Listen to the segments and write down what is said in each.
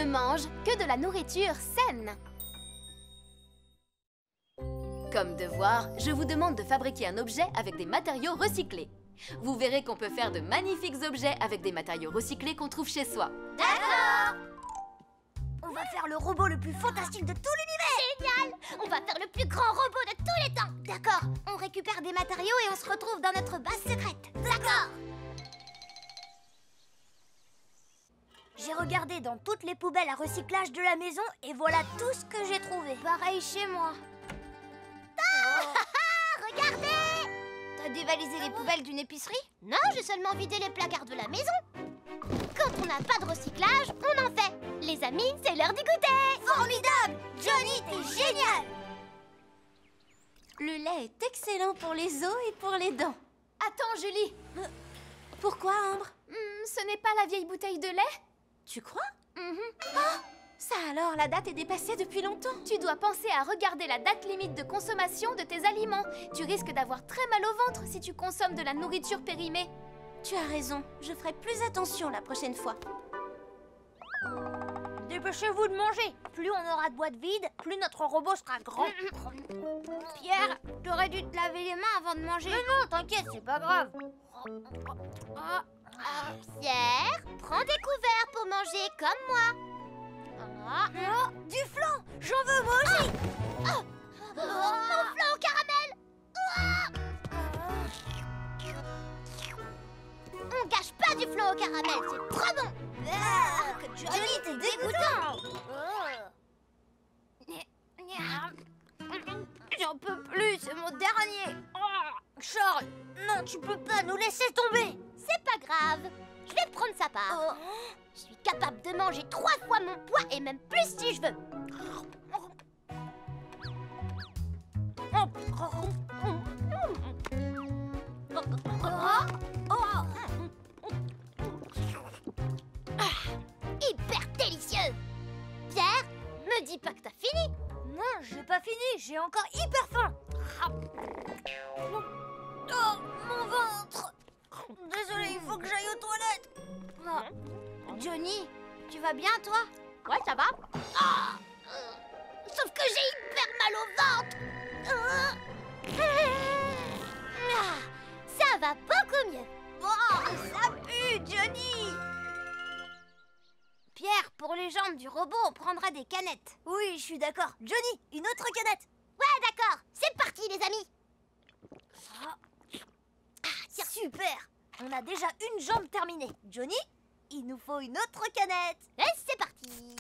mange que de la nourriture saine. Comme devoir, je vous demande de fabriquer un objet avec des matériaux recyclés. Vous verrez qu'on peut faire de magnifiques objets avec des matériaux recyclés qu'on trouve chez soi. D'accord! On va faire le robot le plus fantastique de tout l'univers! Génial! On va faire le plus grand robot de tous les temps! D'accord, on récupère des matériaux et on se retrouve dans notre base secrète. D'accord! J'ai regardé dans toutes les poubelles à recyclage de la maison et voilà tout ce que j'ai trouvé. Pareil chez moi. Regardez! T'as dévalisé les poubelles d'une épicerie? Non, j'ai seulement vidé les placards de la maison. Quand on n'a pas de recyclage, on en fait. Les amis, c'est l'heure d'y goûter. Formidable! Johnny, t'es génial! Le lait est excellent pour les os et pour les dents. Attends, Julie. Pourquoi, Ambre? Ce n'est pas la vieille bouteille de lait? Tu crois? Ça alors, la date est dépassée depuis longtemps. Tu dois penser à regarder la date limite de consommation de tes aliments. Tu risques d'avoir très mal au ventre si tu consommes de la nourriture périmée. Tu as raison, je ferai plus attention la prochaine fois. Dépêchez-vous de manger. Plus on aura de boîtes vides, plus notre robot sera grand. Pierre, t'aurais dû te laver les mains avant de manger. Mais non, t'inquiète, c'est pas grave. Pierre, prends des couverts pour manger comme moi. Du flan, j'en veux moi aussi. Mon flan au caramel. On gâche pas du flan au caramel, c'est trop bon. Johnny, t'es dégoûtant. J'en peux plus, c'est mon dernier. Charles, non, tu peux pas nous laisser tomber. C'est pas grave, je vais prendre sa part. Je suis capable de manger 3 fois mon poids et même plus si je veux. Hyper délicieux. Pierre, me dis pas que t'as fini. Non, j'ai pas fini, j'ai encore hyper faim. Oh, mon ventre. Désolé, il faut que j'aille aux toilettes. Johnny, tu vas bien, toi? Ouais, ça va? Sauf que j'ai hyper mal au ventre. Ça va beaucoup mieux. Ça pue, Johnny. Pierre, pour les jambes du robot, on prendra des canettes. Oui, je suis d'accord. Johnny, une autre canette. Ouais, d'accord. C'est parti, les amis. Super. On a déjà une jambe terminée. Johnny, il nous faut une autre canette. Et c'est parti.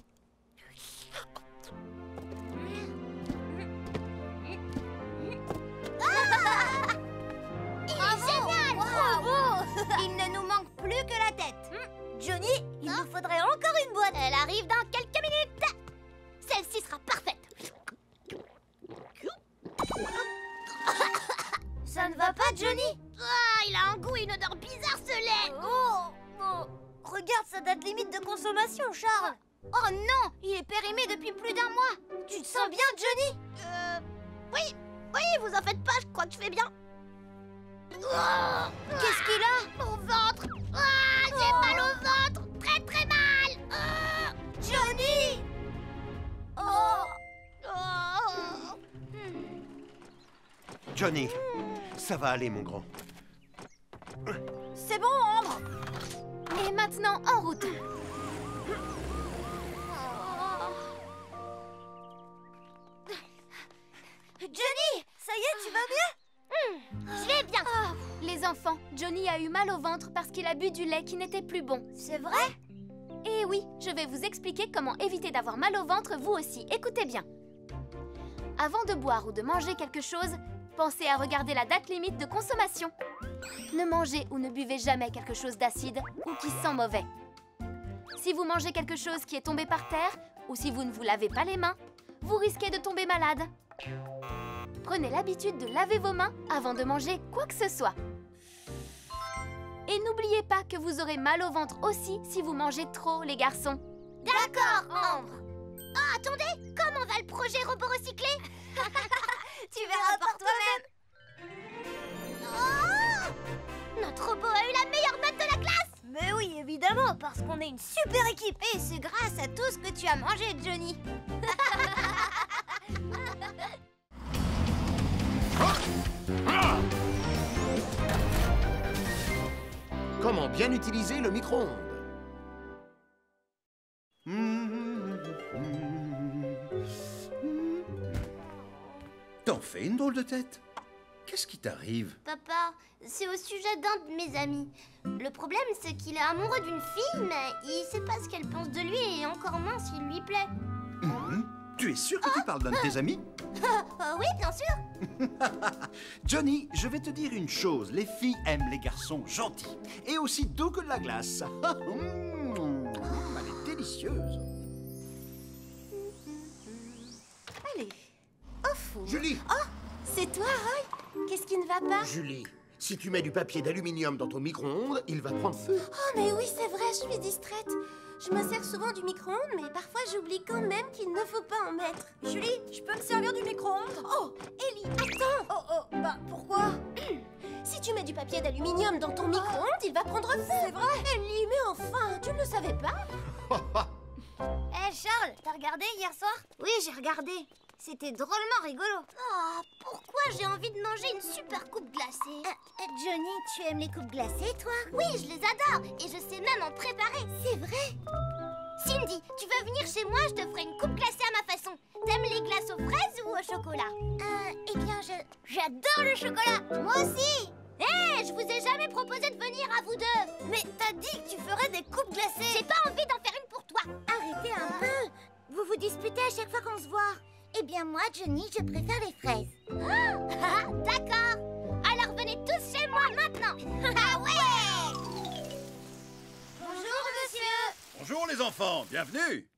Il est génial. Bravo. Il ne nous manque plus que la tête. Johnny, il nous faudrait encore une boîte. Elle arrive dans quelques minutes. Celle-ci sera parfaite. Ça ne va pas, Johnny? Il a un goût et une odeur bizarre, ce lait. Regarde sa date limite de consommation, Charles. Oh non, il est périmé depuis plus d'1 mois. Tu te sens bien, Johnny? Oui, vous en faites pas, je crois que je fais bien. Qu'est-ce qu'il a? Mon ventre. J'ai mal au ventre, très très mal. Johnny. Johnny, ça va aller, mon grand. C'est bon, Ambre? Et maintenant, en route. Johnny, ça y est, tu vas bien? Je vais bien. Les enfants, Johnny a eu mal au ventre parce qu'il a bu du lait qui n'était plus bon. C'est vrai? Et oui, je vais vous expliquer comment éviter d'avoir mal au ventre vous aussi. Écoutez bien. Avant de boire ou de manger quelque chose, pensez à regarder la date limite de consommation. Ne mangez ou ne buvez jamais quelque chose d'acide ou qui sent mauvais. Si vous mangez quelque chose qui est tombé par terre ou si vous ne vous lavez pas les mains, vous risquez de tomber malade. Prenez l'habitude de laver vos mains avant de manger quoi que ce soit. Et n'oubliez pas que vous aurez mal au ventre aussi si vous mangez trop, les garçons. D'accord, Ambre. Attendez, comment va le projet robot recyclé? Tu verras par toi-même. Notre robot a eu la meilleure note de la classe. Mais oui, Oui, évidemment, parce qu'on est une super équipe. Et c'est grâce à tout ce que tu as mangé, Johnny. Comment bien utiliser le micro-ondes? T'en fais une drôle de tête. Qu'est-ce qui t'arrive? Papa, c'est au sujet d'un de mes amis. Le problème, c'est qu'il est amoureux d'une fille, mais il sait pas ce qu'elle pense de lui et encore moins s'il lui plaît. Tu es sûr que tu parles d'un de tes amis? Oui, bien sûr. Johnny, je vais te dire une chose. Les filles aiment les garçons gentils. Et aussi doux que de la glace. Elle est délicieuse. Allez. Au four. Julie! Oh, c'est toi, Roy? Qu'est-ce qui ne va pas? Julie, si tu mets du papier d'aluminium dans ton micro-ondes, il va prendre feu. Oh, mais oui, c'est vrai, je suis distraite. Je me sers souvent du micro-ondes, mais parfois j'oublie quand même qu'il ne faut pas en mettre. Julie, je peux me servir du micro-ondes? Oh, Ellie, attends! Bah, pourquoi? Si tu mets du papier d'aluminium dans ton micro-ondes, il va prendre feu. C'est vrai? Ellie, mais enfin, tu ne le savais pas? Charles, t'as regardé hier soir? Oui, j'ai regardé. C'était drôlement rigolo. Oh, pourquoi j'ai envie de manger une super coupe glacée? Johnny, tu aimes les coupes glacées, toi? Oui, je les adore. Et je sais même en préparer. C'est vrai? Cindy, tu veux venir chez moi? Je te ferai une coupe glacée à ma façon. T'aimes les glaces aux fraises ou au chocolat? Eh bien, j'adore le chocolat. Moi aussi. Hé, je vous ai jamais proposé de venir à vous deux. Mais t'as dit que tu ferais des coupes glacées. J'ai pas envie d'en faire une pour toi. Arrêtez un peu. Vous vous disputez à chaque fois qu'on se voit. Eh bien, moi, Johnny, je préfère les fraises. D'accord. Alors, venez tous chez moi maintenant. Ah ouais. Bonjour, monsieur. Bonjour les enfants, bienvenue.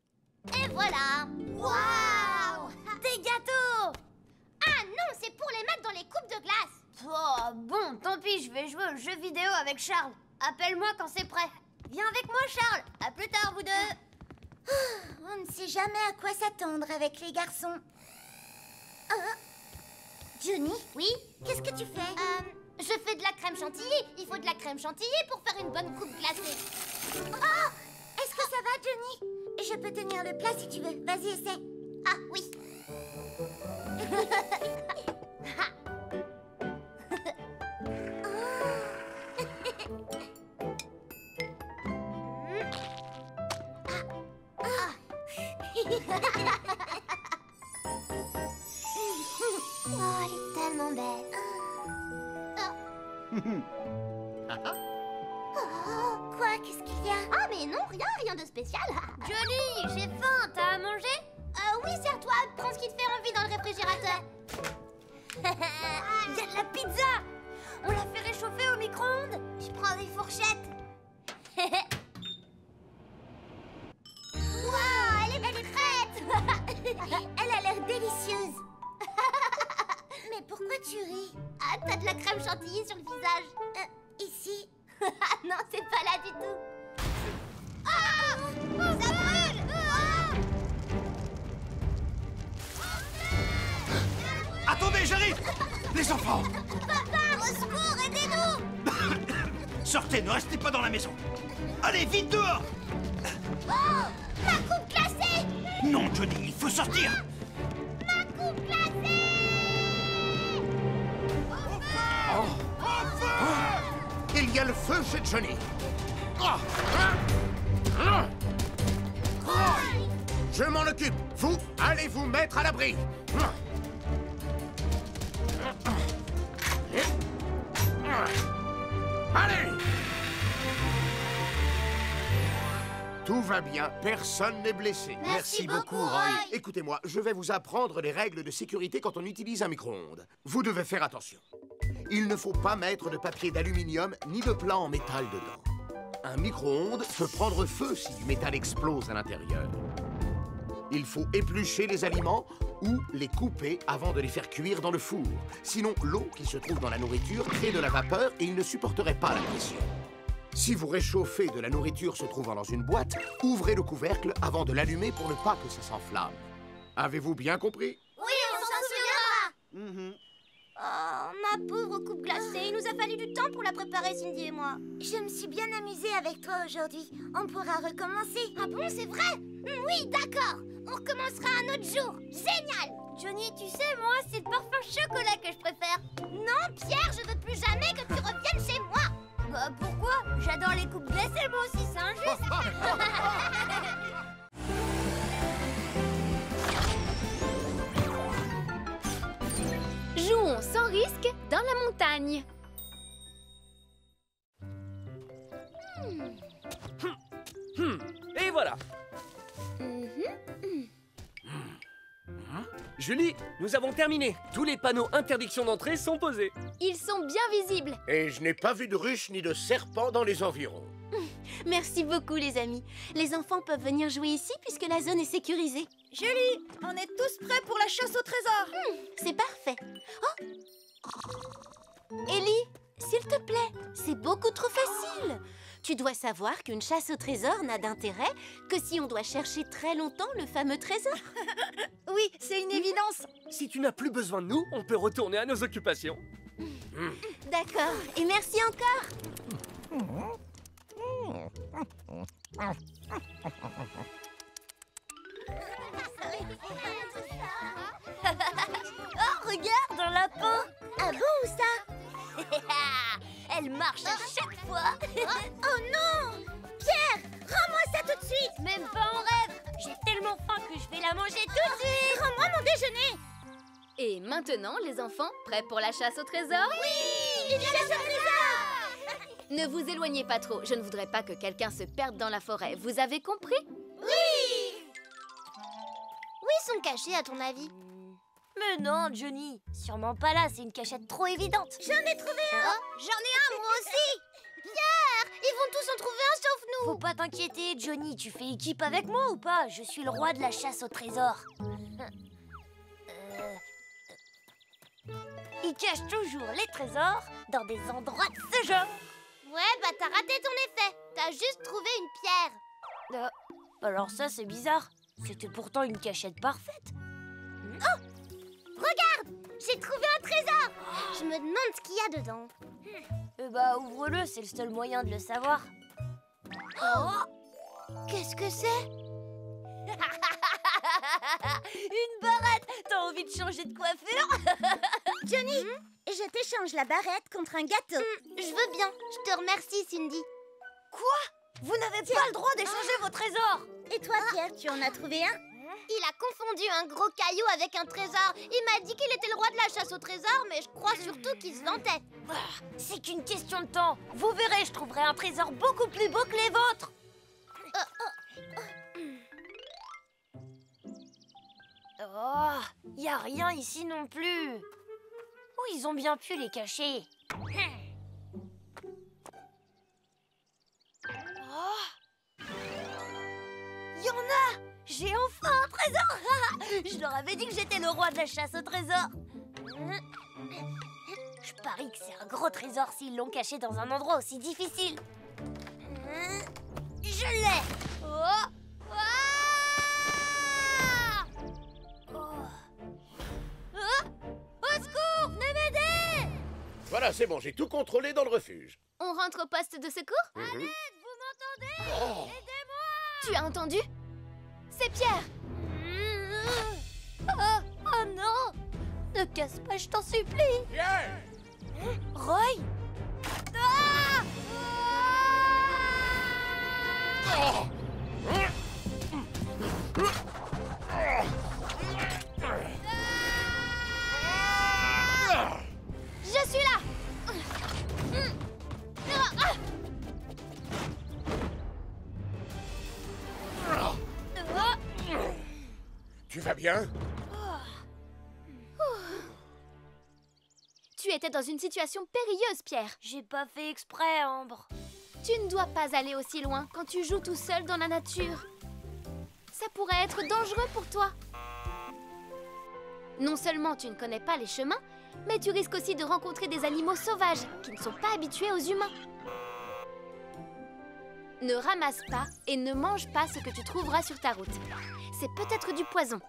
Et voilà. Waouh. Des gâteaux. Ah non, c'est pour les mettre dans les coupes de glace. Oh, bon, tant pis, je vais jouer au jeu vidéo avec Charles. Appelle-moi quand c'est prêt. Viens avec moi, Charles. À plus tard, vous deux. On ne sait jamais à quoi s'attendre avec les garçons. Johnny? Oui? Qu'est-ce que tu fais? Je fais de la crème chantilly. Il faut de la crème chantilly pour faire une bonne coupe glacée. Oh! Est-ce que ça va, Johnny? Je peux tenir le plat si tu veux. Vas-y, essaie. Ah, oui. Oh, elle est tellement belle. Oh, quoi? Qu'est-ce qu'il y a? Ah, mais non, rien de spécial. Johnny, j'ai faim. T'as à manger? Oui, sers-toi. Prends ce qui te fait envie dans le réfrigérateur. Il y a de la pizza. On l'a fait réchauffer au micro-ondes. Je prends des fourchettes. Waouh, elle est prête. Elle a l'air délicieuse. Mais pourquoi tu ris? Ah, t'as de la crème chantilly sur le visage. Ici. Non, c'est pas là du tout. Ah! Ça brûle! Attendez, j'arrive! Les enfants! Papa! Au secours, aidez-nous! Sortez, ne restez pas dans la maison! Allez, vite dehors! Oh! Ma coupe glacée! Non, Johnny, il faut sortir! Ma coupe glacée! Il y a le feu chez Johnny. Je m'en occupe. Vous, allez vous mettre à l'abri. Allez! Tout va bien, personne n'est blessé. Merci beaucoup, Roy. Écoutez-moi, je vais vous apprendre les règles de sécurité quand on utilise un micro-ondes. Vous devez faire attention. Il ne faut pas mettre de papier d'aluminium ni de plat en métal dedans. Un micro-ondes peut prendre feu si du métal explose à l'intérieur. Il faut éplucher les aliments ou les couper avant de les faire cuire dans le four. Sinon, l'eau qui se trouve dans la nourriture crée de la vapeur et il ne supporterait pas la pression. Si vous réchauffez de la nourriture se trouvant dans une boîte, ouvrez le couvercle avant de l'allumer pour ne pas que ça s'enflamme. Avez-vous bien compris? Oui, on s'en souviendra. Oh, ma pauvre coupe glacée, il nous a fallu du temps pour la préparer, Cindy et moi. Je me suis bien amusée avec toi aujourd'hui. On pourra recommencer. Ah bon, c'est vrai? Oui, d'accord. On recommencera un autre jour. Génial. Johnny, tu sais, moi, c'est le parfum chocolat que je préfère. Non, Pierre, je veux plus jamais que tu reviennes chez moi. Bah, pourquoi? J'adore les coupes glacées, moi aussi, c'est injuste. Jouons sans risque dans la montagne. Et voilà. Julie, nous avons terminé. Tous les panneaux interdiction d'entrée sont posés. Ils sont bien visibles. Et je n'ai pas vu de ruche ni de serpent dans les environs. Merci beaucoup, les amis. Les enfants peuvent venir jouer ici puisque la zone est sécurisée. Julie, on est tous prêts pour la chasse au trésor. C'est parfait. Oh! Ellie, s'il te plaît, c'est beaucoup trop facile. Tu dois savoir qu'une chasse au trésor n'a d'intérêt que si on doit chercher très longtemps le fameux trésor. Oui, c'est une évidence. Si tu n'as plus besoin de nous, on peut retourner à nos occupations. D'accord, et merci encore. Oh, regarde un lapin. Ah bon, où ça? Elle marche à chaque fois. Oh non! Pierre, rends-moi ça tout de suite. Même pas en rêve. J'ai tellement faim que je vais la manger tout de suite. Rends-moi mon déjeuner. Et maintenant, les enfants, prêts pour la chasse au trésor? Oui, une chasse au trésor. Ne vous éloignez pas trop, je ne voudrais pas que quelqu'un se perde dans la forêt. Vous avez compris? Oui. Où ils sont cachés, à ton avis? Mais non, Johnny. Sûrement pas là, c'est une cachette trop évidente. J'en ai trouvé un. J'en ai un, moi aussi. Pierre, ils vont tous en trouver un sauf nous. Faut pas t'inquiéter, Johnny. Tu fais équipe avec moi ou pas? Je suis le roi de la chasse au trésor. Ils cachent toujours les trésors dans des endroits de ce genre. Ouais, bah t'as raté ton effet. T'as juste trouvé une pierre. Alors ça, c'est bizarre. C'était pourtant une cachette parfaite. Oh! Regarde! J'ai trouvé un trésor! Je me demande ce qu'il y a dedans. Eh bah, ouvre-le, c'est le seul moyen de le savoir. Oh! Qu'est-ce que c'est? Une barrette! T'as envie de changer de coiffure? Johnny, je t'échange la barrette contre un gâteau. Je veux bien. Je te remercie, Cindy. Quoi? Vous n'avez pas le droit d'échanger vos trésors! Et toi, Pierre, tu en as trouvé un? Il a confondu un gros caillou avec un trésor. Il m'a dit qu'il était le roi de la chasse au trésor, mais je crois surtout qu'il se vantait. C'est qu'une question de temps. Vous verrez, je trouverai un trésor beaucoup plus beau que les vôtres. Oh, y a rien ici non plus. Où ils ont bien pu les cacher? Oh, y en a! J'ai enfin un trésor! Je leur avais dit que j'étais le roi de la chasse au trésor. Je parie que c'est un gros trésor s'ils l'ont caché dans un endroit aussi difficile. Je l'ai! Oh! Au secours! Venez m'aider! Voilà, c'est bon, j'ai tout contrôlé dans le refuge. On rentre au poste de secours? Vous m'entendez? Oh. Aidez-moi! Tu as entendu? C'est Pierre! Oh non! Ne casse pas, je t'en supplie! Pierre! Roy? Ah! Je suis là! Tu vas bien? Tu étais dans une situation périlleuse, Pierre. J'ai pas fait exprès, Ambre. Tu ne dois pas aller aussi loin quand tu joues tout seul dans la nature. Ça pourrait être dangereux pour toi. Non seulement tu ne connais pas les chemins, mais tu risques aussi de rencontrer des animaux sauvages qui ne sont pas habitués aux humains. Ne ramasse pas et ne mange pas ce que tu trouveras sur ta route. C'est peut-être du poison.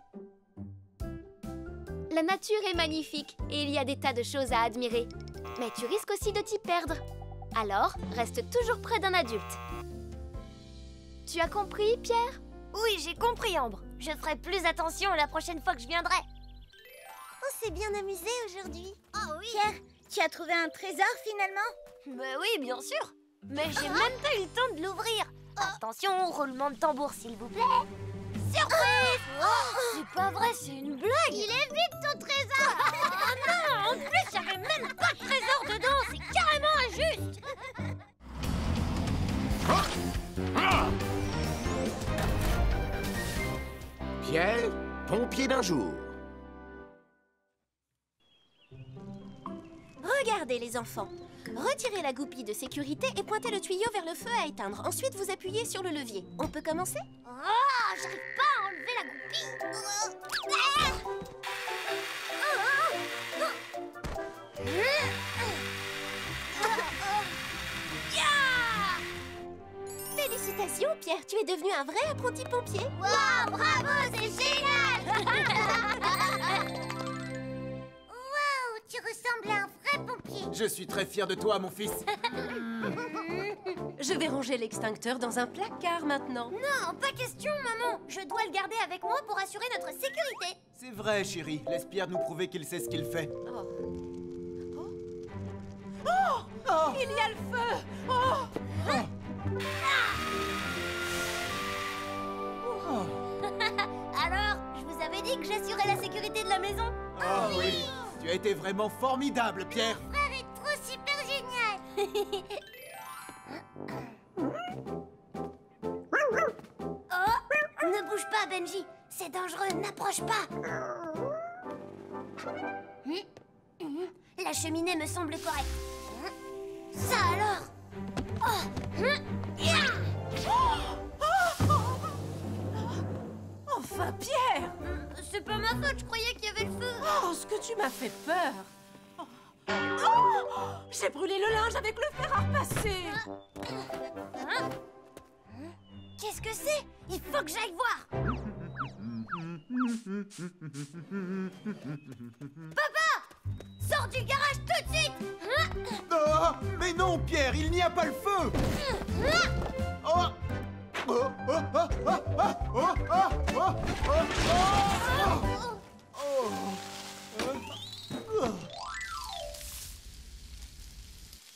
La nature est magnifique et il y a des tas de choses à admirer. Mais tu risques aussi de t'y perdre. Alors, reste toujours près d'un adulte. Tu as compris, Pierre? Oui, j'ai compris, Ambre. Je ferai plus attention la prochaine fois que je viendrai. On s'est bien amusé aujourd'hui. Oh oui. Pierre, tu as trouvé un trésor finalement? Mais oui, bien sûr. Mais j'ai même pas eu le temps de l'ouvrir. Attention, roulement de tambour, s'il vous plaît. Surprise! C'est pas vrai, c'est une blague. Il est vide ton trésor. Oh non, en plus, il n'y avait même pas de trésor dedans. C'est carrément injuste. Pierre, pompier d'un jour. Regardez les enfants. Retirez la goupille de sécurité et pointez le tuyau vers le feu à éteindre. Ensuite, vous appuyez sur le levier. On peut commencer? Oh, j'arrive pas à enlever la goupille. Félicitations, Pierre. Tu es devenu un vrai apprenti pompier. Wow, bravo, c'est génial. Wow, tu ressembles à un vrai pompier. Je suis très fier de toi, mon fils. Je vais ranger l'extincteur dans un placard maintenant. Non, pas question, maman. Je dois le garder avec moi pour assurer notre sécurité. C'est vrai, chérie. Laisse Pierre nous prouver qu'il sait ce qu'il fait. Il y a le feu! Alors, je vous avais dit que j'assurais la sécurité de la maison. Oh oui. Tu as été vraiment formidable, Pierre. Frère est trop super génial. Oh, ne bouge pas, Benji. C'est dangereux, n'approche pas. La cheminée me semble correcte. Ça alors? Enfin, Pierre! C'est pas ma faute, je croyais qu'il y avait le feu. Oh, ce que tu m'as fait peur! Oh, j'ai brûlé le linge avec le fer à repasser! Qu'est-ce que c'est? Il faut que j'aille voir. Papa! Sors du garage tout de suite! Oh, mais non, Pierre, il n'y a pas le feu. Oh. Oh, oh, oh, oh, oh, oh, oh, oh, oh.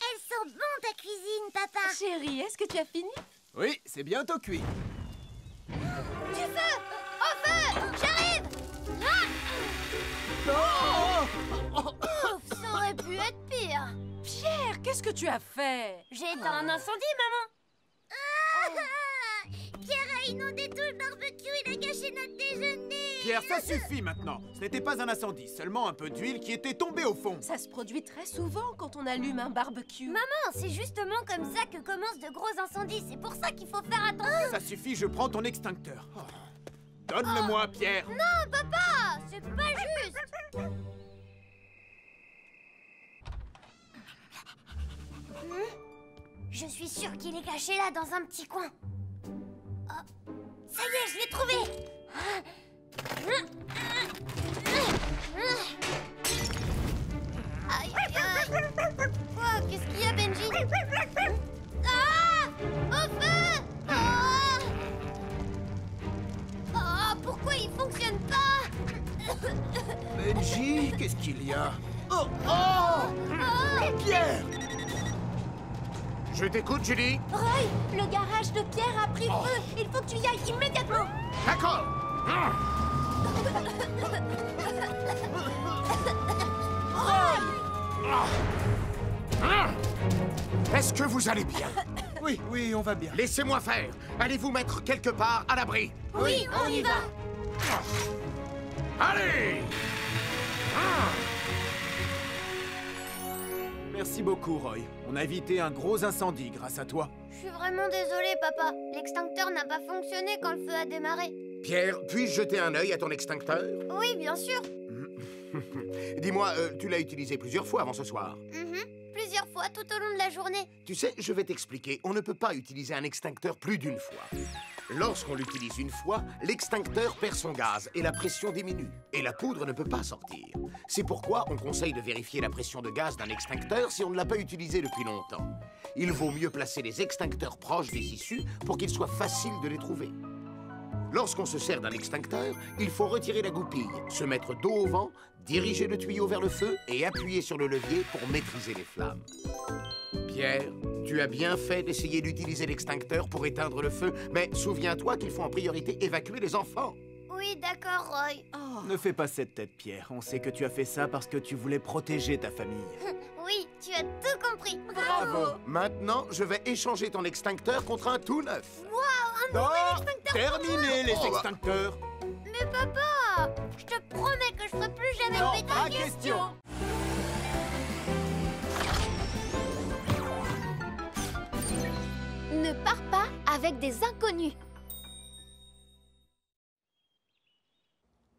Elles sont bonnes ta cuisine, papa. Chérie, est-ce que tu as fini? Oui, c'est bientôt cuit. Du feu! Au feu! J'arrive! Ouf, ça aurait pu être pire. Pierre, qu'est-ce que tu as fait? J'ai éteint un incendie, maman. Pierre a inondé tout le barbecue, il a gâché notre déjeuner. Pierre, ça suffit maintenant. Ce n'était pas un incendie, seulement un peu d'huile qui était tombée au fond. Ça se produit très souvent quand on allume un barbecue. Maman, c'est justement comme ça que commencent de gros incendies. C'est pour ça qu'il faut faire attention. Ça suffit, je prends ton extincteur. Oh. Donne-le-moi, Pierre. Non, papa, c'est pas juste. Je suis sûre qu'il est caché là dans un petit coin. Oh, ça y est, je l'ai trouvé. Aïe, aïe, aïe. Quoi? Qu'est-ce qu'il y a, Benji? Ah! Au feu! Ah! Oh, pourquoi il fonctionne pas? Benji, qu'est-ce qu'il y a? Oh, oh! Pierre! Je t'écoute, Julie. Roy, le garage de Pierre a pris feu. Il faut que tu y ailles immédiatement. D'accord. Est-ce que vous allez bien? Oui, oui, on va bien. Laissez-moi faire. Allez vous mettre quelque part à l'abri. Oui, on y va. Allez! Merci beaucoup, Roy. On a évité un gros incendie grâce à toi. Je suis vraiment désolée, papa. L'extincteur n'a pas fonctionné quand le feu a démarré. Pierre, puis-je jeter un œil à ton extincteur? Oui, bien sûr. Dis-moi, tu l'as utilisé plusieurs fois avant ce soir? Plusieurs plusieurs fois tout au long de la journée. Tu sais, je vais t'expliquer. On ne peut pas utiliser un extincteur plus d'une fois. Lorsqu'on l'utilise une fois, l'extincteur perd son gaz et la pression diminue. Et la poudre ne peut pas sortir. C'est pourquoi on conseille de vérifier la pression de gaz d'un extincteur si on ne l'a pas utilisé depuis longtemps. Il vaut mieux placer les extincteurs proches des issues pour qu'il soit facile de les trouver. Lorsqu'on se sert d'un extincteur, il faut retirer la goupille, se mettre dos au vent, diriger le tuyau vers le feu et appuyer sur le levier pour maîtriser les flammes. Pierre, tu as bien fait d'essayer d'utiliser l'extincteur pour éteindre le feu, mais souviens-toi qu'il faut en priorité évacuer les enfants. Oui, d'accord, Roy. Ne fais pas cette tête, Pierre. On sait que tu as fait ça parce que tu voulais protéger ta famille. Oui, tu as tout compris. Bravo! Maintenant, je vais échanger ton extincteur contre un tout neuf. Non! Terminez les extincteurs! Mais papa, je te promets que je ferai plus jamais Non, péter pas une question. Ne pars pas avec des inconnus.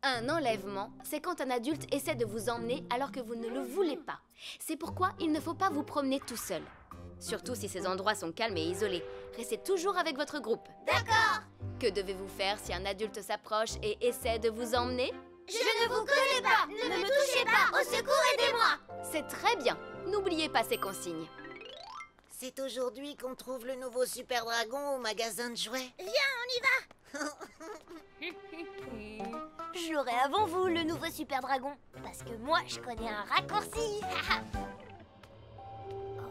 Un enlèvement, c'est quand un adulte essaie de vous emmener alors que vous ne le voulez pas. C'est pourquoi il ne faut pas vous promener tout seul. Surtout si ces endroits sont calmes et isolés. Restez toujours avec votre groupe. D'accord. Que devez-vous faire si un adulte s'approche et essaie de vous emmener? Je ne vous connais pas. Ne me touchez pas. Au secours, aidez-moi. C'est très bien. N'oubliez pas ces consignes. C'est aujourd'hui qu'on trouve le nouveau Super Dragon au magasin de jouets. J'aurai avant vous le nouveau Super Dragon. Parce que moi, je connais un raccourci.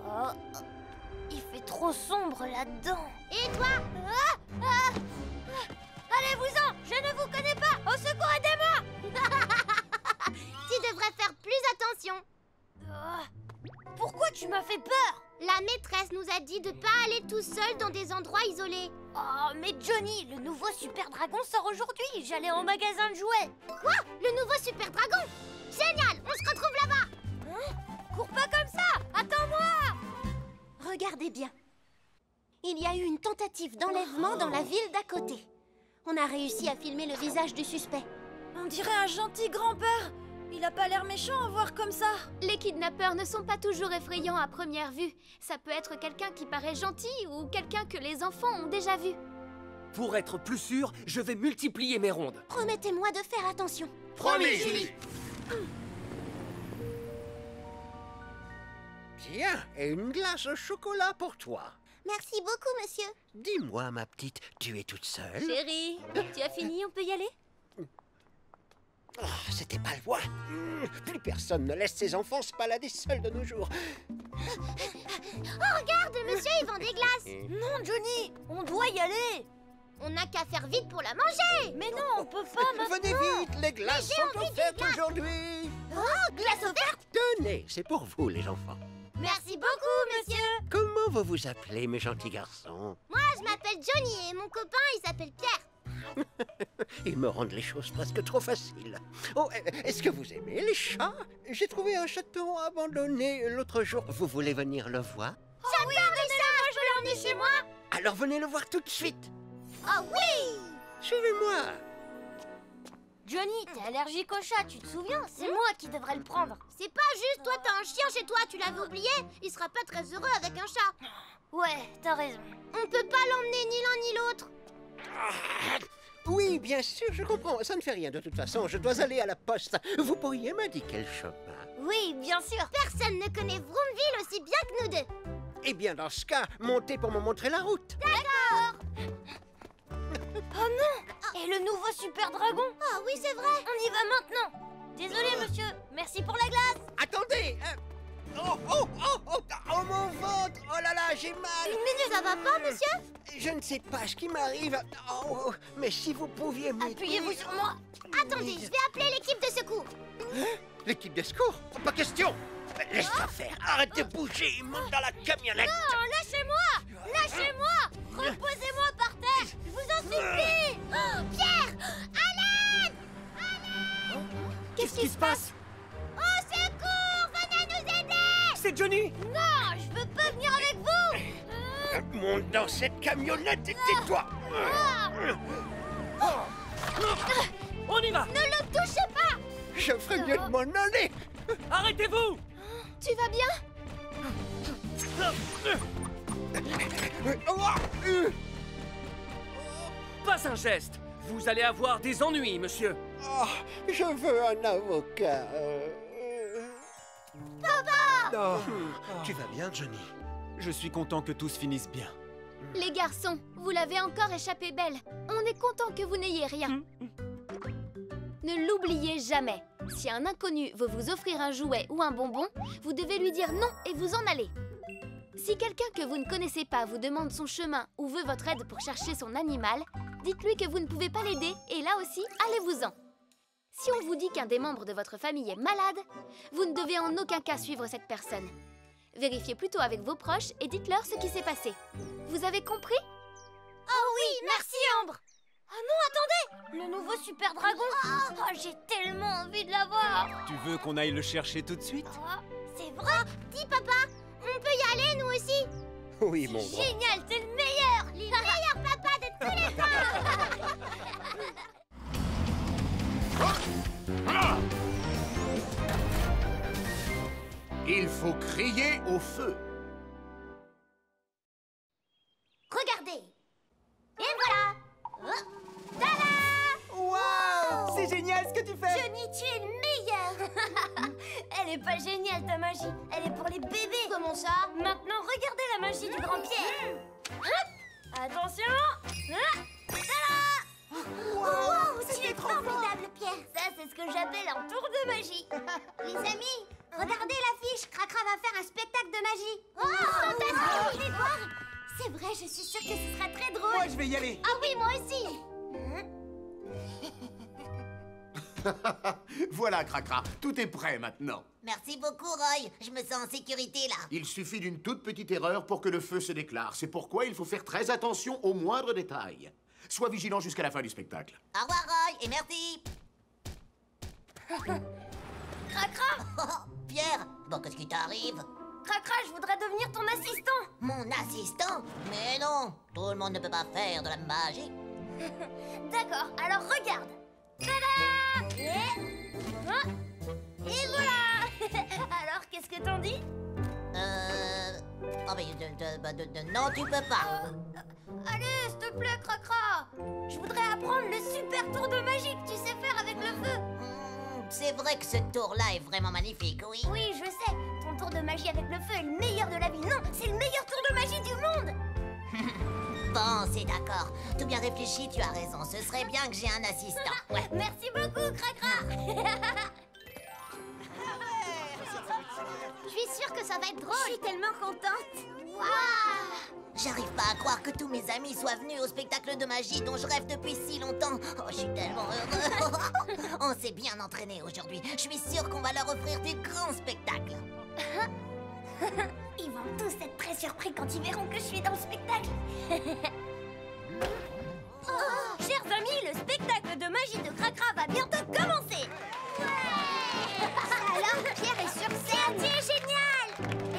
Oh, il fait trop sombre là-dedans. Et toi? Allez-vous-en. Je ne vous connais pas. Au secours, aidez-moi. Tu devrais faire plus attention. Pourquoi tu m'as fait peur? La maîtresse nous a dit de pas aller tout seul dans des endroits isolés. Oh, mais Johnny, le nouveau Super Dragon sort aujourd'hui. J'allais en magasin de jouets. Quoi? Le nouveau Super Dragon? Génial! On se retrouve là-bas! Cours pas comme ça. Attends-moi. Regardez bien. Il y a eu une tentative d'enlèvement dans la ville d'à côté. On a réussi à filmer le visage du suspect. On dirait un gentil grand-père. Il a pas l'air méchant à voir comme ça. Les kidnappeurs ne sont pas toujours effrayants à première vue. Ça peut être quelqu'un qui paraît gentil ou quelqu'un que les enfants ont déjà vu. Pour être plus sûr, je vais multiplier mes rondes. Promettez-moi de faire attention. Promis, Julie. Tiens, et une glace au chocolat pour toi. Merci beaucoup, monsieur. Dis-moi, ma petite, tu es toute seule? Chérie, tu as fini, on peut y aller? Oh, c'était pas loin. Plus personne ne laisse ses enfants se balader seuls de nos jours. Oh, regarde, monsieur, il vend des glaces. Non, Johnny, on doit y aller. On n'a qu'à faire vite pour la manger. Mais non, on peut pas maintenant. Venez vite, les glaces sont offertes aujourd'hui. Oh, glace offerte. Tenez, c'est pour vous, les enfants. Merci beaucoup, monsieur. Comment vous vous appelez, mes gentils garçons? Moi, je m'appelle Johnny et mon copain, il s'appelle Pierre. Ils me rendent les choses presque trop faciles. Oh, est-ce que vous aimez les chats? J'ai trouvé un chaton abandonné l'autre jour. Vous voulez venir le voir? J'adore les chats. Moi, je veux l'emmener chez moi. Alors venez le voir tout de suite. Oh oui. Suivez-moi. Johnny, t'es allergique au chat, tu te souviens? C'est moi qui devrais le prendre. C'est pas juste, toi t'as un chien chez toi, tu l'avais oublié. Il sera pas très heureux avec un chat. Ouais, t'as raison. On peut pas l'emmener ni l'un ni l'autre. Oui, bien sûr, je comprends. Ça ne fait rien de toute façon. Je dois aller à la poste. Vous pourriez m'indiquer le chemin? Oui, bien sûr. Personne ne connaît Vroomville aussi bien que nous deux. Eh bien, dans ce cas, montez pour me montrer la route. D'accord. Oh non! Et le nouveau Super Dragon? Ah oui, c'est vrai. On y va maintenant. Désolé, monsieur. Merci pour la glace. Attendez. Oh, mon ventre. Oh là là, j'ai mal. Une minute, ça va pas, monsieur? Je ne sais pas ce qui m'arrive. Oh, mais si vous pouviez m'aider... Appuyez-vous sur moi. Attendez, je vais appeler l'équipe de secours. Hein? L'équipe de secours? Pas question. Laisse-moi faire. Arrête de bouger. Monte dans la camionnette. Non, lâchez-moi. Lâchez-moi. Reposez-moi par terre. Je vous en supplie. Pierre! À l'aide! Qu'est-ce qui se passe? Au secours! Venez nous aider! C'est Johnny! Non, je veux pas venir avec vous. Monte dans cette camionnette et tais-toi. On y va! Ne le touchez pas! Je ferais mieux de m'en aller. Arrêtez-vous! Tu vas bien? Pas un geste. Vous allez avoir des ennuis, monsieur. Oh, je veux un avocat. Oh. Tu vas bien, Johnny? Je suis content que tout se finisse bien. Les garçons, vous l'avez encore échappé belle. On est content que vous n'ayez rien. Ne l'oubliez jamais. Si un inconnu veut vous offrir un jouet ou un bonbon, vous devez lui dire non et vous en aller. Si quelqu'un que vous ne connaissez pas vous demande son chemin ou veut votre aide pour chercher son animal, dites-lui que vous ne pouvez pas l'aider et là aussi, allez-vous-en. Si on vous dit qu'un des membres de votre famille est malade, vous ne devez en aucun cas suivre cette personne. Vérifiez plutôt avec vos proches et dites-leur ce qui s'est passé. Vous avez compris? Oh oui, merci Ambre. Oh non, attendez! Le nouveau super dragon! Oh, j'ai tellement envie de l'avoir! Tu veux qu'on aille le chercher tout de suite? Oh, c'est vrai? Dis papa, on peut y aller nous aussi? Oui, mon grand. Génial, t'es le meilleur! Le meilleur papa de tous les temps! Il faut crier au feu. Regardez! Et voilà! Tada! Waouh! C'est génial ce que tu fais! Johnny, tu es le meilleur! Elle est pas géniale ta magie, elle est pour les bébés! Comment ça? Maintenant, regardez la magie du grand Pierre! Hop! Attention! Tada! Wow, c'est formidable, Pierre! Ça, c'est ce que j'appelle un tour de magie! Les amis, regardez l'affiche! Cracra va faire un spectacle de magie! Oh, fantastique! Vous voulez voir? C'est vrai, je suis sûre que ce sera très drôle! Moi, je vais y aller! Ah oui, moi aussi! Voilà, Cracra, tout est prêt maintenant. Merci beaucoup, Roy. Je me sens en sécurité, là. Il suffit d'une toute petite erreur pour que le feu se déclare. C'est pourquoi il faut faire très attention aux moindres détails. Sois vigilant jusqu'à la fin du spectacle. Au revoir, Roy, et merci. Cracra! Pierre, bon, qu'est-ce qui t'arrive? Cracra, je voudrais devenir ton assistant! Mon assistant? Mais non, tout le monde ne peut pas faire de la magie. D'accord, alors regarde! Tada! Et voilà! Alors, qu'est-ce que t'en dis? Oh, mais non, tu peux pas. Allez, s'il te plaît, Cracra! Je voudrais apprendre le super tour de magie que tu sais faire avec le feu! C'est vrai que ce tour-là est vraiment magnifique, oui. Oui, je sais. Ton tour de magie avec le feu est le meilleur de la ville. Non, c'est le meilleur tour de magie du monde! Bon, c'est d'accord. Tout bien réfléchi, tu as raison. Ce serait bien que j'ai un assistant. Ouais. Merci beaucoup, Cracra! Je suis sûre que ça va être drôle. Je suis tellement contente. Waouh! J'arrive pas à croire que tous mes amis soient venus au spectacle de magie dont je rêve depuis si longtemps. Oh, je suis tellement heureux. On s'est bien entraîné aujourd'hui. Je suis sûre qu'on va leur offrir du grand spectacle. Ils vont tous être très surpris quand ils verront que je suis dans le spectacle. Chers amis, le spectacle de magie de Cracra va bientôt commencer. Alors, Pierre est sur scène. C'est génial.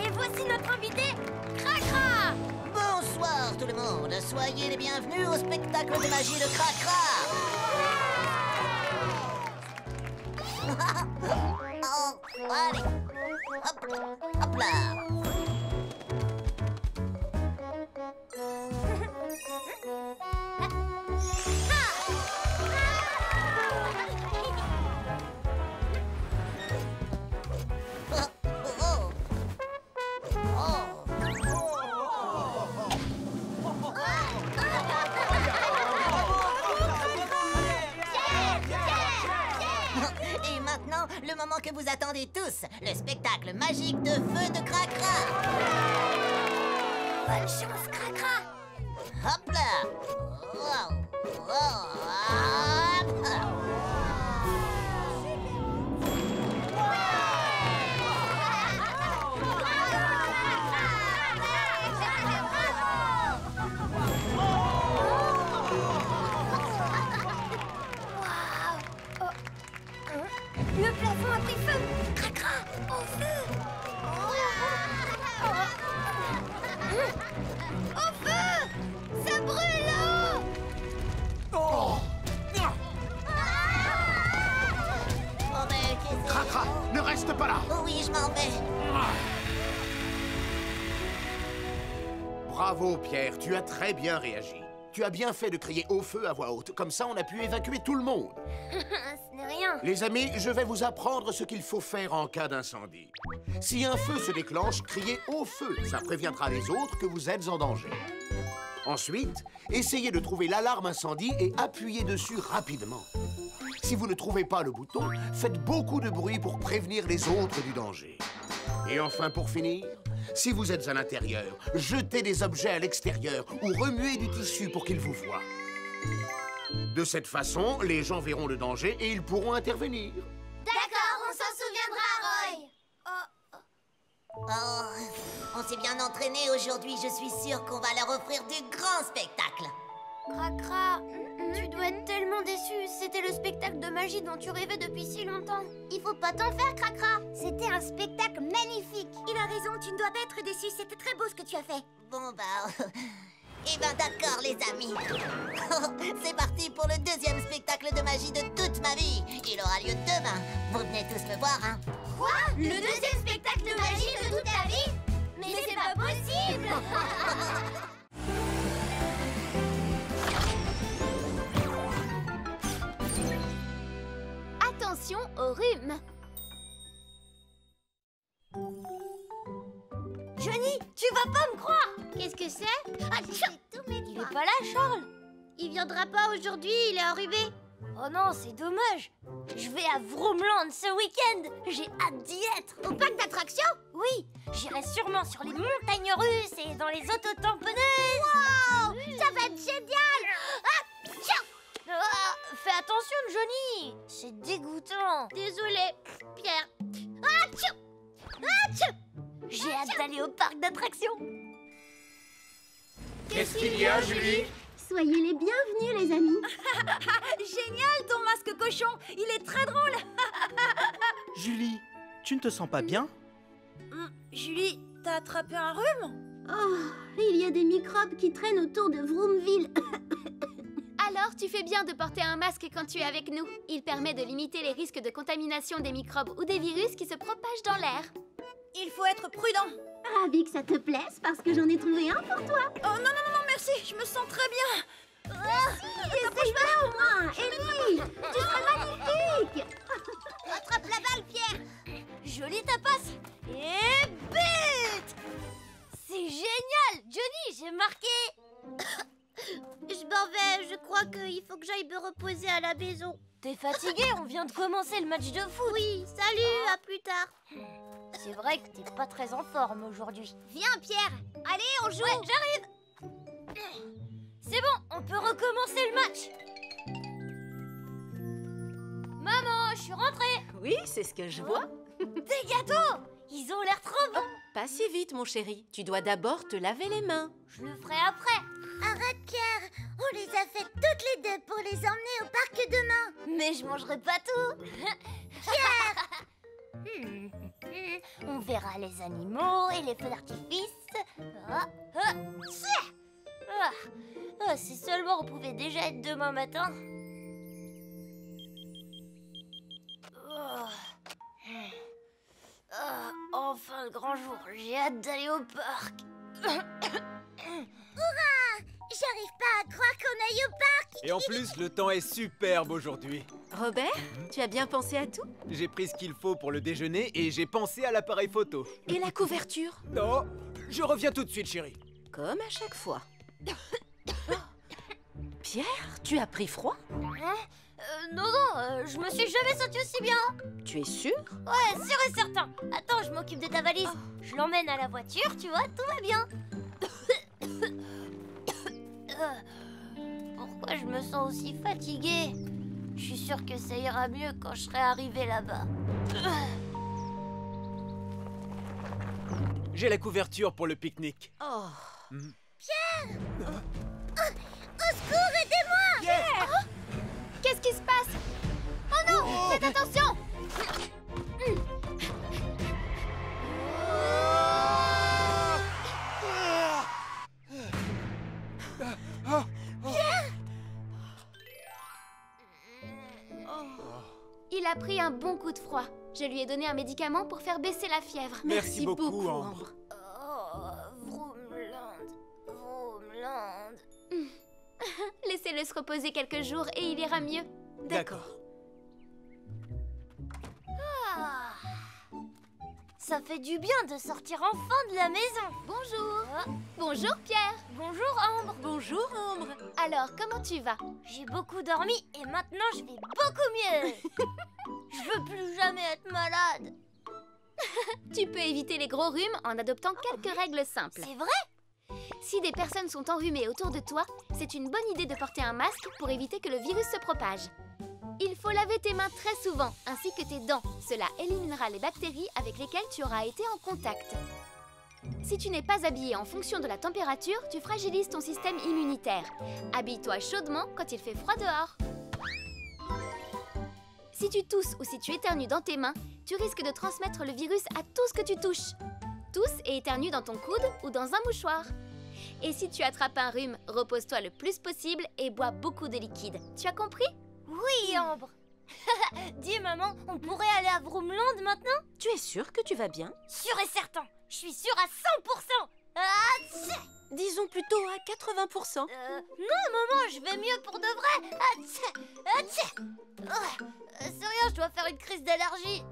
Et voici notre invité, Cracra. Bonsoir tout le monde. Soyez les bienvenus au spectacle de magie de Cracra. Oh, allez. Hop, hop là. Et maintenant, le moment que vous attendez tous, le spectacle magique de feu de Cracra. Bonne chance, Cracra. Hop là. Wow. Wow. Hop. Le plafond a pris feu. Cracra, au feu. Au feu. Ça brûle là-haut. Oh! Oh, mais qu'est-ce que... Cracra, ne reste pas là! Oh oui, je m'en vais. Bravo, Pierre, tu as très bien réagi. Tu as bien fait de crier au feu à voix haute. Comme ça, on a pu évacuer tout le monde. Ce n'est rien. Les amis, je vais vous apprendre ce qu'il faut faire en cas d'incendie. Si un feu se déclenche, criez au feu. Ça préviendra les autres que vous êtes en danger. Ensuite, essayez de trouver l'alarme incendie et appuyez dessus rapidement. Si vous ne trouvez pas le bouton, faites beaucoup de bruit pour prévenir les autres du danger. Et enfin, pour finir, si vous êtes à l'intérieur, jetez des objets à l'extérieur ou remuez du tissu pour qu'ils vous voient. De cette façon, les gens verront le danger et ils pourront intervenir. D'accord, on s'en souviendra, Roy. Oh, on s'est bien entraîné aujourd'hui. Je suis sûre qu'on va leur offrir du grand spectacle. Cracra, tu dois être tellement déçu. C'était le spectacle de magie dont tu rêvais depuis si longtemps. Il faut pas t'en faire, Cracra. C'était un spectacle magnifique. Il a raison, tu ne dois pas être déçu. C'était très beau ce que tu as fait. Bon, bah... Eh ben d'accord, les amis. C'est parti pour le deuxième spectacle de magie de toute ma vie. Il aura lieu demain. Vous venez tous me voir, hein? Quoi? Le deuxième spectacle de magie de toute ta vie? Mais c'est pas possible. Attention au rhume. Johnny, tu vas pas me croire. Qu'est-ce que c'est? Ah, il est pas là, Charles. Il viendra pas aujourd'hui, il est enrhumé. Oh non, c'est dommage. Je vais à Vroomland ce week-end. J'ai hâte d'y être. Au parc d'attractions? Oui, j'irai sûrement sur les montagnes russes et dans les autotamponneuses. Wow, ça va être génial. Ah, tiens. Fais attention, Johnny. C'est dégoûtant. Désolé, Pierre. Ah, tiens. Ah, tiens. J'ai hâte d'aller au parc d'attractions. Qu'est-ce qu'il y a, Julie? Soyez les bienvenus, les amis. Génial, ton masque cochon. Il est très drôle. Julie, tu ne te sens pas bien? Julie, t'as attrapé un rhume? Oh, il y a des microbes qui traînent autour de Vroomville. Alors, tu fais bien de porter un masque quand tu es avec nous. Il permet de limiter les risques de contamination des microbes ou des virus qui se propagent dans l'air. Il faut être prudent. Ravi que ça te plaise parce que j'en ai trouvé un pour toi. Oh non, non, non, non, merci. Je me sens très bien. Essaye-le au moins, Ellie. Tu serais magnifique. Attrape la balle, Pierre. Jolie ta passe. Et but. C'est génial. Johnny, j'ai marqué. Je m'en vais. Je crois qu'il faut que j'aille me reposer à la maison. T'es fatigué? On vient de commencer le match de foot. Oui, salut, à plus tard. C'est vrai que t'es pas très en forme aujourd'hui. Viens, Pierre. Allez, on joue. Ouais, j'arrive. C'est bon, on peut recommencer le match. Maman, je suis rentrée. Oui, c'est ce que je vois. Des gâteaux. Ils ont l'air trop bons. Pas si vite, mon chéri. Tu dois d'abord te laver les mains. Je le ferai après. Arrête, Pierre. On les a faites toutes les deux pour les emmener au parc demain. Mais je mangerai pas tout. Pierre. On verra les animaux et les feux d'artifice. Si seulement on pouvait déjà être demain matin. Enfin le grand jour, j'ai hâte d'aller au parc. J'arrive pas à croire qu'on aille au parc. Et en plus, le temps est superbe aujourd'hui. Robert, tu as bien pensé à tout? J'ai pris ce qu'il faut pour le déjeuner et j'ai pensé à l'appareil photo. Et la couverture? Non, je reviens tout de suite, chérie. Comme à chaque fois. Pierre, tu as pris froid? Non, je me suis jamais sentie aussi bien. Tu es sûr? Ouais, sûr et certain. Attends, je m'occupe de ta valise. Je l'emmène à la voiture, tu vois, tout va bien. Pourquoi je me sens aussi fatiguée? Je suis sûre que ça ira mieux quand je serai arrivée là-bas. J'ai la couverture pour le pique-nique. Oh. Pierre! Au secours, aidez-moi! Pierre! Qu'est-ce qui se passe? Oh non! Faites attention! Il a pris un bon coup de froid. Je lui ai donné un médicament pour faire baisser la fièvre. Merci beaucoup, Ambre. Oh, Vroomland, Laisse-le se reposer quelques jours et il ira mieux. D'accord. Ah. Ça fait du bien de sortir enfin de la maison. Bonjour. Bonjour Pierre. Bonjour Ambre. Bonjour Ambre. Alors, comment tu vas? J'ai beaucoup dormi et maintenant je vais beaucoup mieux. Je veux plus jamais être malade. Tu peux éviter les gros rhumes en adoptant quelques règles simples. C'est vrai? Si des personnes sont enrhumées autour de toi, c'est une bonne idée de porter un masque pour éviter que le virus se propage. Il faut laver tes mains très souvent, ainsi que tes dents. Cela éliminera les bactéries avec lesquelles tu auras été en contact. Si tu n'es pas habillé en fonction de la température, tu fragilises ton système immunitaire. Habille-toi chaudement quand il fait froid dehors. Si tu tousses ou si tu éternues dans tes mains, tu risques de transmettre le virus à tout ce que tu touches. Tousse et éternue dans ton coude ou dans un mouchoir. Et si tu attrapes un rhume, repose-toi le plus possible et bois beaucoup de liquide. Tu as compris ? Oui, Ambre. Dis maman, on pourrait aller à Vroomland maintenant? Tu es sûre que tu vas bien? Sûr et certain. Je suis sûre à 100%. Ah, disons plutôt à 80%. Non, maman, je vais mieux pour de vrai. C'est rien, je dois faire une crise d'allergie.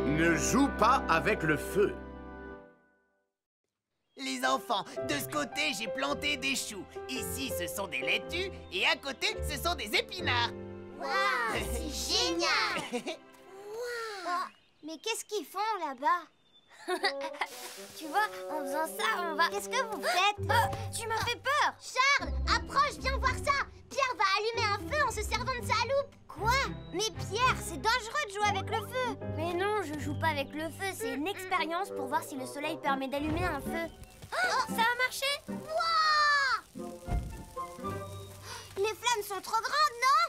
Ne joue pas avec le feu. Les enfants, de ce côté, j'ai planté des choux. Ici, ce sont des laitues. Et à côté, ce sont des épinards. Waouh, c'est génial. Wow. Mais qu'est-ce qu'ils font là-bas? Tu vois, en faisant ça, on va... Qu'est-ce que vous faites? Tu m'as fait peur. Charles, approche, viens voir ça. Pierre va allumer un feu en se servant de sa loupe. Quoi? Mais Pierre, c'est dangereux de jouer avec le feu. Mais non, je joue pas avec le feu, c'est une expérience pour voir si le soleil permet d'allumer un feu. Oh, ça a marché? Wow! Les flammes sont trop grandes, non?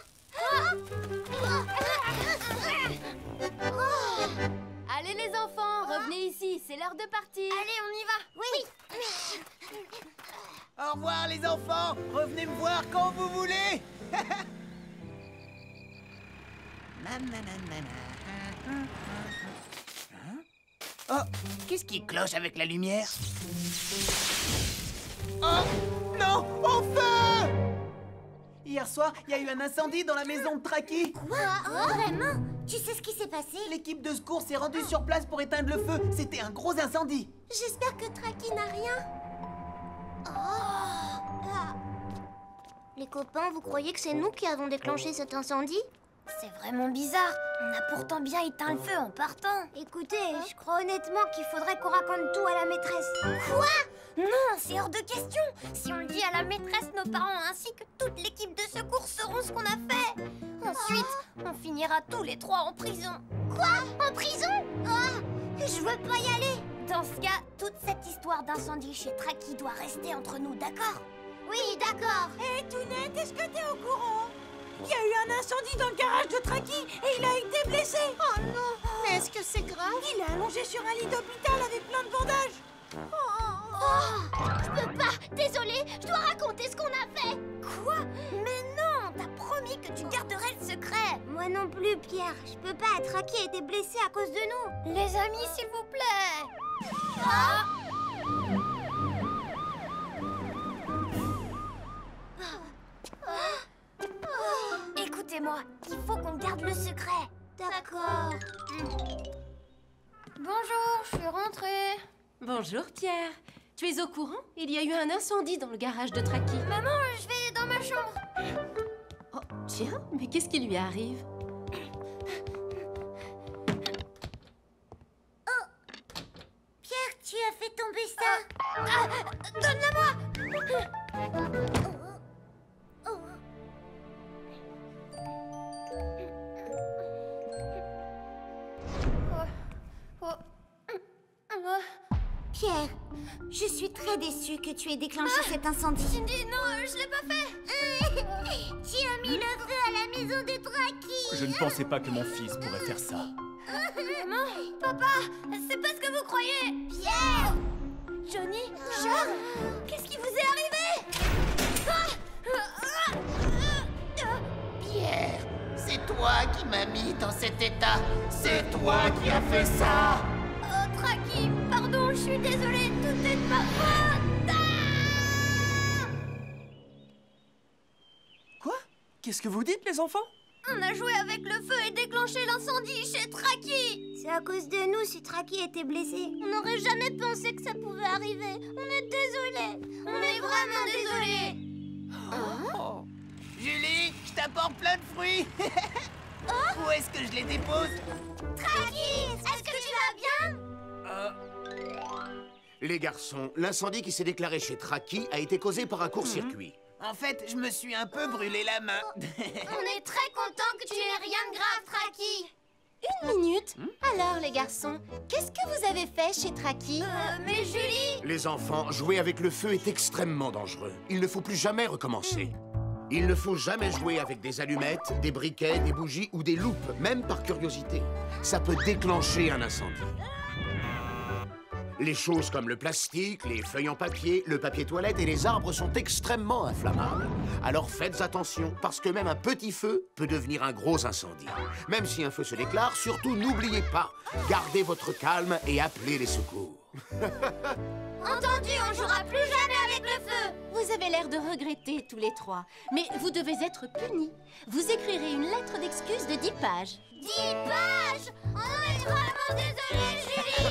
Allez les enfants, revenez ici, c'est l'heure de partir. Allez, on y va. Oui. Au revoir, les enfants. Revenez me voir quand vous voulez. Oh, qu'est-ce qui cloche avec la lumière? Oh, non, au feu! Hier soir, il y a eu un incendie dans la maison de Traki. Quoi? Vraiment? Tu sais ce qui s'est passé? L'équipe de secours s'est rendue sur place pour éteindre le feu. C'était un gros incendie. J'espère que Traki n'a rien. Les copains, vous croyez que c'est nous qui avons déclenché cet incendie? C'est vraiment bizarre. On a pourtant bien éteint le feu en partant. Écoutez, je crois honnêtement qu'il faudrait qu'on raconte tout à la maîtresse. Quoi? Non, c'est hors de question. Si on le dit à la maîtresse, nos parents ainsi que toute l'équipe de secours sauront ce qu'on a fait. Ensuite, on finira tous les trois en prison. Quoi? En prison? Je veux pas y aller. Dans ce cas, toute cette histoire d'incendie chez Traki doit rester entre nous, d'accord? Oui, d'accord. Hé, Tounette, est-ce que t'es au courant? Il y a eu un incendie dans le garage de Traki et il a été blessé. Oh non. Mais est-ce que c'est grave? Il est allongé sur un lit d'hôpital avec plein de bandages. Je peux pas. Désolée, je dois raconter ce qu'on a fait. Quoi? Mais non, t'as promis que tu garderais le secret. Moi non plus, Pierre. Je peux pas. Traki a été blessé à cause de nous. Les amis, s'il vous plaît. Écoutez-moi, il faut qu'on garde le secret. D'accord. Bonjour, je suis rentrée. Bonjour Pierre. Tu es au courant? Il y a eu un incendie dans le garage de Traki. Maman, je vais dans ma chambre. Oh, tiens, mais qu'est-ce qui lui arrive? Oh, Pierre, tu as fait tomber ça. Donne-la-moi. Pierre, je suis très déçue que tu aies déclenché cet incendie. Cindy, non, je l'ai pas fait. Tu as mis le feu à la maison de Traki. Je ne pensais pas que mon fils pourrait faire ça. Maman, papa, c'est pas ce que vous croyez. Pierre! Johnny, Charles, qu'est-ce qui vous est arrivé? Pierre, c'est toi qui m'as mis dans cet état. C'est toi qui as fait ça. Oh, suis désolée, tout est de ma faute. Quoi? Qu'est-ce que vous dites, les enfants? On a joué avec le feu et déclenché l'incendie chez Traki. C'est à cause de nous si Traki était blessé. On n'aurait jamais pensé que ça pouvait arriver. On est désolés. On est vraiment désolés. Oh. Julie, je t'apporte plein de fruits. Où est-ce que je les dépose? Traki, est-ce que tu vas bien? Les garçons, l'incendie qui s'est déclaré chez Traki a été causé par un court-circuit. En fait, je me suis un peu brûlé la main. On est très contents que tu aies rien de grave, Traki. Une minute. Alors, les garçons, qu'est-ce que vous avez fait chez Traki? Mais Julie... Les enfants, jouer avec le feu est extrêmement dangereux. Il ne faut plus jamais recommencer. Il ne faut jamais jouer avec des allumettes, des briquets, des bougies ou des loupes, même par curiosité. Ça peut déclencher un incendie. Les choses comme le plastique, les feuilles en papier, le papier toilette et les arbres sont extrêmement inflammables. Alors faites attention, parce que même un petit feu peut devenir un gros incendie. Même si un feu se déclare, surtout n'oubliez pas, gardez votre calme et appelez les secours. Entendu, on jouera plus jamais avec le feu. Vous avez l'air de regretter tous les trois, mais vous devez être punis. Vous écrirez une lettre d'excuse de 10 pages. 10 pages? On est vraiment désolés, Julie.